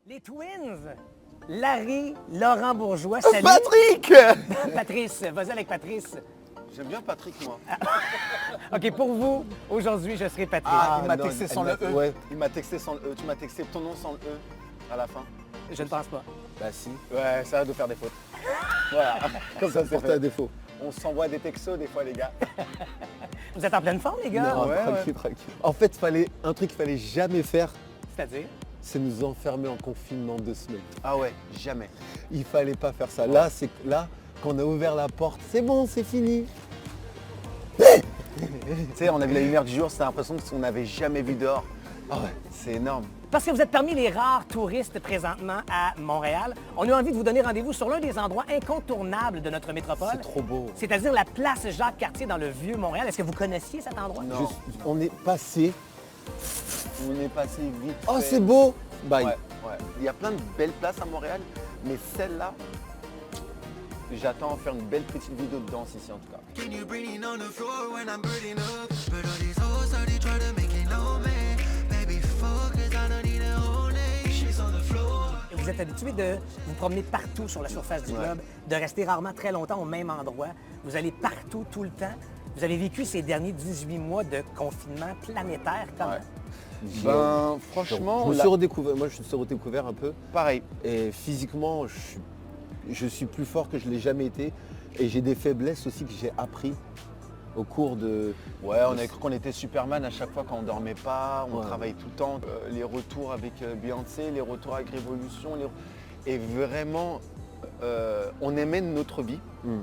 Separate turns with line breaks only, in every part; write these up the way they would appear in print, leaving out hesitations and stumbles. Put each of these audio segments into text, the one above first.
Les Twins, Larry, Laurent Bourgeois, salut.
Patrick!
Patrice, vas-y avec Patrice.
J'aime bien Patrick, moi.
OK, pour vous, aujourd'hui, je serai Patrice.
il m'a
non,
texté sans
il
le
m'a-
E.
ouais.
Il m'a texté sans le E. Tu m'as texté ton nom sans le E à la fin.
Je ne pense pas.
Bah si,
Ouais, ça va de faire des fautes. Voilà. Comme ça, c'est
porté à
fait.
défaut.
On s'envoie des textos des fois, les gars.
Vous êtes en pleine forme, les gars?
Non,
ouais,
tranquille, tranquille. En fait, un truc qu'il fallait jamais faire,
C'est-à-dire?
c'est nous enfermer en confinement 2 semaines.
Ah ouais, jamais.
Il fallait pas faire ça. Là, quand on a ouvert la porte, c'est bon, c'est fini.
Tu sais, on a vu la lumière du jour, c'était l'impression qu'on n'avait jamais vu dehors.
Ah ouais.
C'est énorme.
Parce que vous êtes parmi les rares touristes présentement à Montréal, on a envie de vous donner rendez-vous sur l'un des endroits incontournables de notre métropole.
C'est trop beau.
C'est-à-dire la place Jacques-Cartier dans le Vieux-Montréal. Est-ce que vous connaissiez cet endroit?
Non.
On est passé.
On est passé vite.
Oh,
fait.
c'est beau. Bye.
Ouais, ouais. Il y a plein de belles places à Montréal, mais celle-là, j'attends faire une belle petite vidéo de danse ici en tout cas.
Can you breathing on the floor when I'm burning up? But all these hoes already try to make it low, man. Baby, focus, I don't need a whole nation's on the floor.
Vous êtes habitué de vous promener partout sur la surface du globe, de rester rarement très longtemps au même endroit. Vous allez partout, tout le temps. Vous avez vécu ces derniers 18 mois de confinement planétaire comment?
Ouais. Ben, franchement,
je me
là-
suis redécouvert. Moi, je me suis redécouvert un peu.
pareil.
Et physiquement, je suis plus fort que je l'ai jamais été. Et j'ai des faiblesses aussi que j'ai appris au cours de...
Ouais, on a cru qu'on était Superman à chaque fois quand on dormait pas, on
Ouais.
travaille tout le temps. Les retours avec Beyoncé, les retours avec Révolution. Et vraiment, on aimait notre vie,
Mm.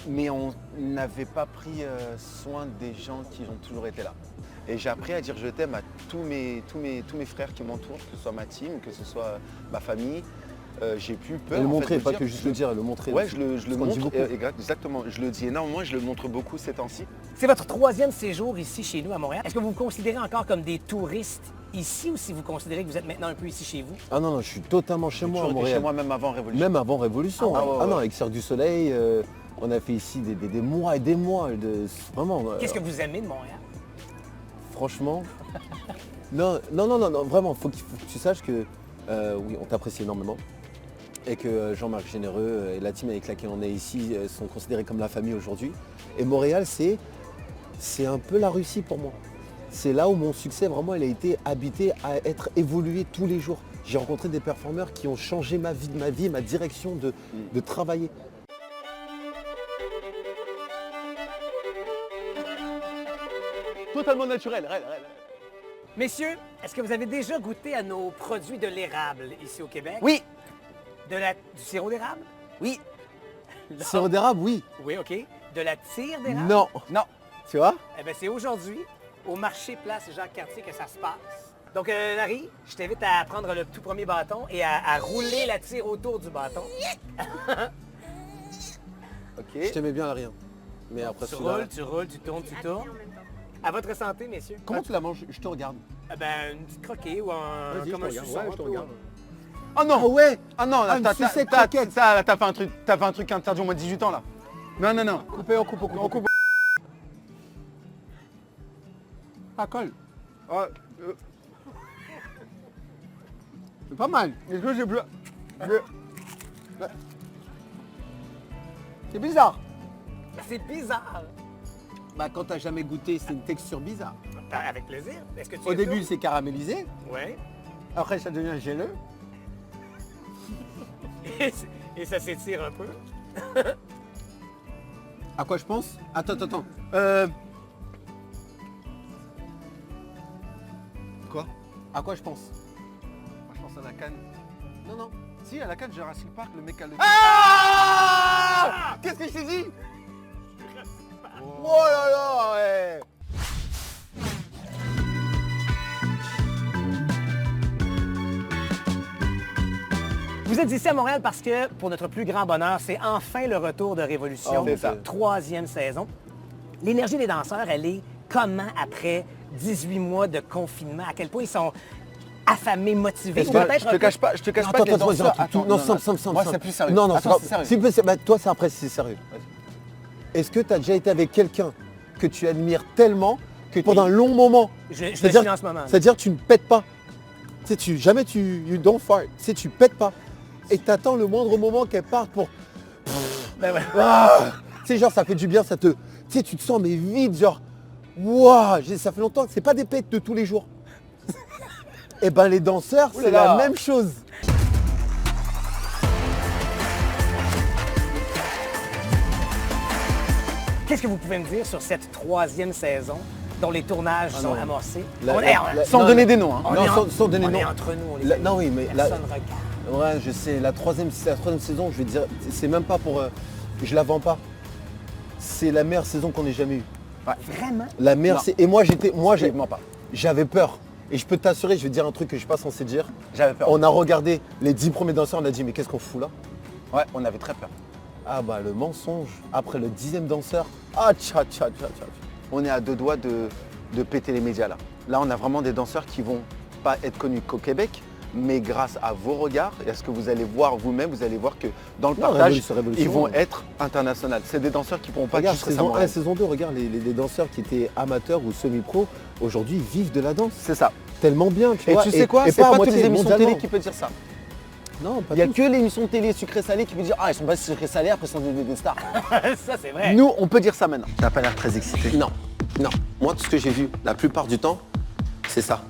mais on n'avait pas pris soin des gens qui ont toujours été là. Et j'ai appris à dire je t'aime à tous mes frères qui m'entourent, que ce soit ma team, que ce soit ma famille. J'ai plus peur.
Et le
en fait,
montrer,
de
pas
dire.
que juste le dire, le montrer.
Ouais,
aussi.
je le
Parce qu'on dit
montre,
beaucoup.
exactement. Je le dis énormément, je le montre beaucoup ces temps-ci.
C'est votre troisième séjour ici chez nous à Montréal. Est-ce que vous vous considérez encore comme des touristes ici ou si vous considérez que vous êtes maintenant un peu ici chez vous?
Ah non, non, je suis totalement chez
J'ai
moi à
toujours été
Montréal.
chez moi même avant Révolution.
Même avant Révolution.
Ah ouais, ouais,
non,
ouais.
avec Cirque du Soleil, on a fait ici des mois et des mois. Vraiment.
Qu'est-ce que vous aimez de Montréal?
Franchement. non, vraiment, faut que tu saches que oui, on t'apprécie énormément. Et que Jean-Marc Généreux et la team avec laquelle on est ici sont considérés comme la famille aujourd'hui. Et Montréal, c'est un peu la Russie pour moi. C'est là où mon succès, vraiment, il a été habité à être évolué tous les jours. J'ai rencontré des performeurs qui ont changé ma vie, ma direction de travailler.
Totalement naturel.
Messieurs, est-ce que vous avez déjà goûté à nos produits de l'érable ici au Québec?
Oui,
Du sirop d'érable?
oui,
Non.
Sirop d'érable, oui.
Oui, OK. De la tire d'érable?
Non.
non.
Tu vois?
Eh bien, c'est aujourd'hui, au marché Place Jacques-Cartier, que ça se passe. Donc, Larry, je t'invite à prendre le tout premier bâton et à rouler la tire autour du bâton.
Je
Ok.
t'aimais bien, rien. Mais après
Tu
celui-là...
roules, tu roules, tu tournes, tu tournes. À votre santé, messieurs.
Comment tu la manges? Je te regarde.
Eh ben, une petite croquée ou
Vas-y,
comme
je
un
te regarde.
suçon.
Ouais,
un
je te
peu,
regarde.
Oh non.
Ah ouais.
Ah non, là,
une
t'as
sucette croquette.
fait un truc interdit au moins de 18 ans là. Non.
Coupé, on coupe.
On coupe.
Ah, colle.
Ah,
C'est pas mal.
est-ce que j'ai plus...
C'est bizarre.
C'est bizarre.
Bah quand t'as jamais goûté, c'est une texture bizarre.
Avec plaisir. Est-ce que tu
Au
aimes
début
ça?
c'est caramélisé,
Oui.
après ça devient géleux.
Et ça s'étire un peu.
À quoi je pense? Attends. Quoi? À quoi je pense?
Moi je pense à la canne.
Non.
Si, à la canne Jurassic Park, le mec a le...
Ah! Qu'est-ce que je t'ai dit? Oh là là, ouais.
Vous êtes ici à Montréal parce que, pour notre plus grand bonheur, c'est enfin le retour de Révolution,
Oh, c'est ça.
troisième saison. L'énergie des danseurs, elle est comment après 18 mois de confinement? À quel point ils sont affamés, motivés?
Est-ce
Ou
que-
peut-être
je te
un peu-
cache pas que les
Attends,
danseurs...
attends,
Attends,
non,
Moi c'est plus sérieux.
Non,
Attends,
pas-
c'est sérieux.
s'il te plaît, bah, toi, c'est après, c'est sérieux. Est-ce que tu as déjà été avec quelqu'un que tu admires tellement que pendant un long moment,
Je le
c'est-à-dire
suis en ce moment.
c'est-à-dire que tu ne pètes pas? Tu sais, jamais you don't fart. Tu sais, tu pètes pas. Et t'attends le moindre moment qu'elle parte pour...
Ben ouais.
Ah, tu sais, genre, ça fait du bien, ça te... Tu sais, tu te sens mais vide, genre... Waouh, ça fait longtemps que c'est pas des pètes de tous les jours. Et ben les danseurs, c'est la même chose.
Qu'est-ce que vous pouvez me dire sur cette 3e saison dont les tournages sont amorcés?
Sans donner des noms. Hein.
Sans donner
on
nom.
est entre nous, on les amis.
Non, oui, mais
Personne regarde.
ouais, je sais, la troisième saison, je vais dire, c'est même pas pour... je la vends pas. C'est la meilleure saison qu'on ait jamais eue.
Vraiment?
La meilleure, et moi,
Absolument pas.
j'avais peur. Et je peux t'assurer, je vais dire un truc que je suis pas censé dire.
J'avais peur.
On a regardé les 10 premiers danseurs, on a dit, mais qu'est-ce qu'on fout là?
Ouais, on avait très peur.
Ah bah le mensonge. Après le 10e danseur, ah tcha tcha tcha tcha.
On est à 2 doigts de péter les médias là. Là, on a vraiment des danseurs qui vont pas être connus qu'au Québec, mais grâce à vos regards et à ce que vous allez voir vous-même, vous allez voir que dans le partage, ils vont être internationaux. C'est des danseurs qui pourront pas
regarde,
juste
saison
récemment.
1, saison 2, regarde les danseurs qui étaient amateurs ou semi-pro, aujourd'hui vivent de la danse.
C'est ça.
Tellement bien, tu
Et
vois.
tu sais quoi? C'est
à
pas
moitié
toutes les émissions
mondialement.
télé qui peuvent dire ça.
Non, pas
Il n'y a
tous.
que l'émission de télé sucré-salé qui peut dire « Ah, ils sont pas sucré-salés, après ils sont devenus des stars.
Ça, c'est » vrai.
Nous, on peut dire ça maintenant. Tu n'as pas l'air très excité.
Non, non. Moi, tout ce que j'ai vu, la plupart du temps, c'est ça.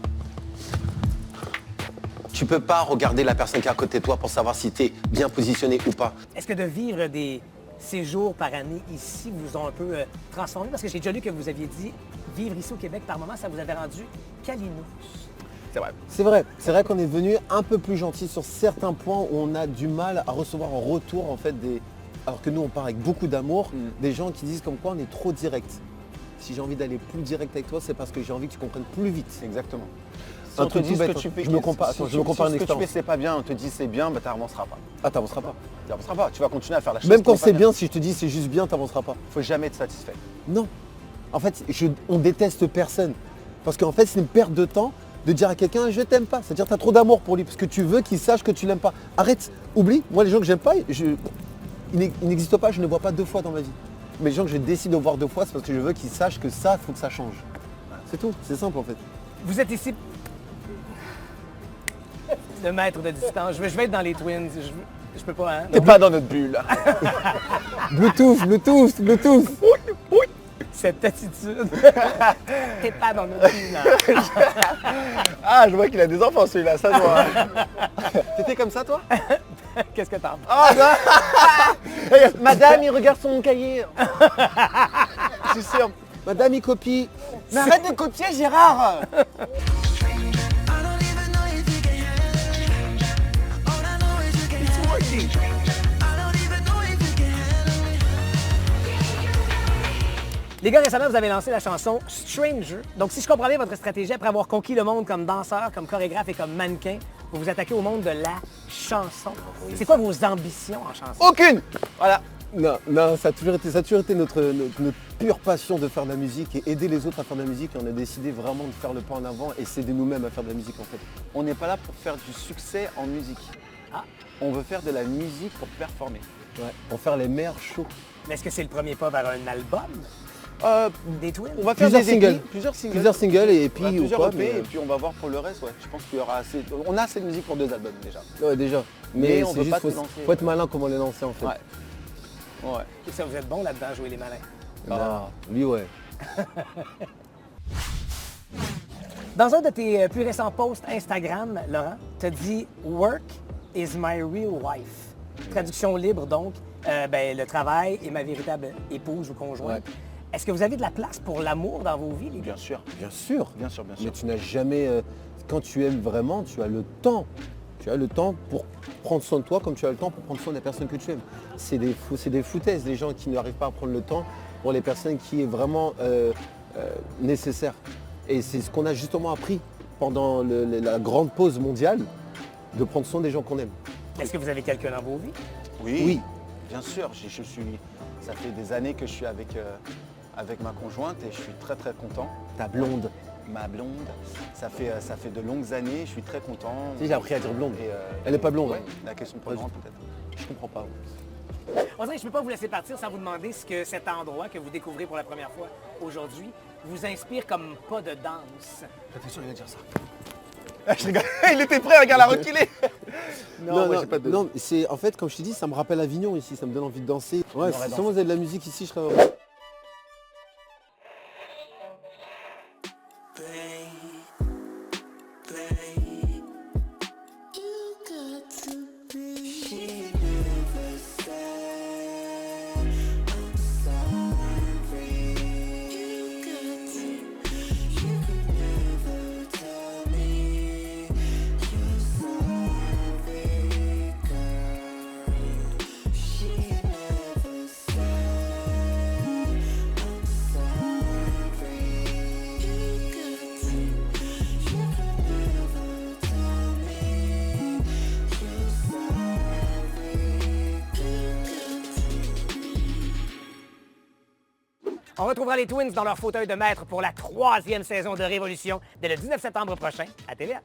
Tu peux pas regarder la personne qui est à côté de toi pour savoir si tu es bien positionné ou pas.
Est-ce que de vivre des séjours par année ici vous ont un peu transformé? Parce que j'ai déjà lu que vous aviez dit vivre ici au Québec par moment, ça vous avait rendu câlinous.
C'est vrai.
C'est vrai qu'on est venu un peu plus gentil sur certains points où on a du mal à recevoir en retour en fait des... Alors que nous on part avec beaucoup d'amour, des gens qui disent comme quoi on est trop direct. Si j'ai envie d'aller plus direct avec toi, c'est parce que j'ai envie que tu comprennes plus vite.
Exactement. Si
Un
on te
truc
dit
tout
ce que
bête,
tu fais,
je me compare, attends, je me compare
si
une
ce que tu fais
expérience.
c'est pas bien, on te dit c'est bien, bah t'avanceras pas.
Ah, t'avanceras pas.
T'avanceras pas, tu vas continuer à faire la chose.
Même
qui
quand
n'est pas
c'est bien, si je te dis c'est juste bien, t'avanceras pas.
Faut jamais être satisfait.
Non. En fait, on déteste personne. Parce qu'en fait, c'est une perte de temps de dire à quelqu'un je t'aime pas. C'est-à-dire que tu as trop d'amour pour lui parce que tu veux qu'il sache que tu l'aimes pas. Arrête, oublie. Moi, les gens que j'aime pas, ils n'existent pas, je ne les vois pas 2 fois dans ma vie. Mais les gens que je décide de voir 2 fois, c'est parce que je veux qu'ils sachent que ça, il faut que ça change. C'est tout, c'est simple en fait.
Vous êtes ici de mètres de distance. Je vais être dans les Twins. Je peux pas, hein?
T'es pas dans notre bulle.
Bluetooth.
Cette attitude. T'es pas dans notre vie,
Ah, je vois qu'il a des enfants celui-là, ça se voit. T'étais comme ça toi?
Qu'est-ce que t'en penses?
Ah, ça Madame, il regarde son cahier. Je suis sûr.
Madame, il copie.
Mais arrête de copier Gérard.
I don't even know if you can handle me. All I know is you can handle me. I don't even know if you can handle me.
Les gars, récemment, vous avez lancé la chanson Stranger. Donc, si je comprends bien votre stratégie, après avoir conquis le monde comme danseur, comme chorégraphe et comme mannequin, vous vous attaquez au monde de la chanson. C'est quoi vos ambitions en chanson?
Aucune. Voilà.
Non, ça a toujours été notre pure passion de faire de la musique et aider les autres à faire de la musique. Et on a décidé vraiment de faire le pas en avant et s'aider nous-mêmes à faire de la musique en fait.
On n'est pas là pour faire du succès en musique.
Ah.
On veut faire de la musique pour performer.
Ouais, pour faire les meilleurs shows.
Mais est-ce que c'est le premier pas vers un album des Twins?
On va faire
Plusieurs
des
singles.
EP, plusieurs singles.
Plusieurs singles et puis
On a
ou
plusieurs
quoi,
EP,
mais,
et puis on va voir pour le reste. Ouais. Je pense qu'il y aura assez. On a assez de musique pour 2 albums déjà.
ouais, déjà.
Mais on
c'est
veut
juste
pas
faut,
te lancer.
faut être malin comment les lancer en fait.
Ouais. Ouais.
Et ça, vous êtes bon là-dedans, jouer les malins.
Non, lui ouais.
Dans un de tes plus récents posts Instagram, Laurent, tu as dit « Work is my real wife ». Traduction libre donc, le travail est ma véritable épouse ou conjointe.
Ouais.
Est-ce que vous avez de la place pour l'amour dans vos vies, les gars?
Bien sûr.
Bien sûr.
Bien sûr, bien sûr.
Mais tu n'as jamais... quand tu aimes vraiment, tu as le temps. Tu as le temps pour prendre soin de toi comme tu as le temps pour prendre soin des personnes que tu aimes. C'est des foutaises, les gens qui n'arrivent pas à prendre le temps pour les personnes qui est vraiment nécessaire. Et c'est ce qu'on a justement appris pendant la grande pause mondiale, de prendre soin des gens qu'on aime.
Est-ce que vous avez quelqu'un dans vos vies?
Oui.
Bien sûr. Ça fait des années que je suis avec ma conjointe et je suis très très content.
Ta blonde.
Ma blonde, ça fait de longues années, je suis très content.
Tu sais, j'ai appris à dire blonde.
Et,
Elle n'est pas blonde.
ouais,
hein.
la question prenante peut-être.
Je comprends pas.
On dirait que je ne peux pas vous laisser partir sans vous demander ce que cet endroit que vous découvrez pour la première fois aujourd'hui vous inspire comme pas de danse.
T'es sûr qu'il va dire ça?
Je rigole. Il était prêt, regarde, à reculer. Non, moi, j'ai pas de...
non, c'est en fait, comme je t'ai dit, ça me rappelle Avignon ici, ça me donne envie de danser. Ouais, si
dansé.
seulement vous avez de la musique ici, je serais heureux.
On retrouvera les Twins dans leur fauteuil de maître pour la 3e saison de Révolution dès le 19 septembre prochain à TVA.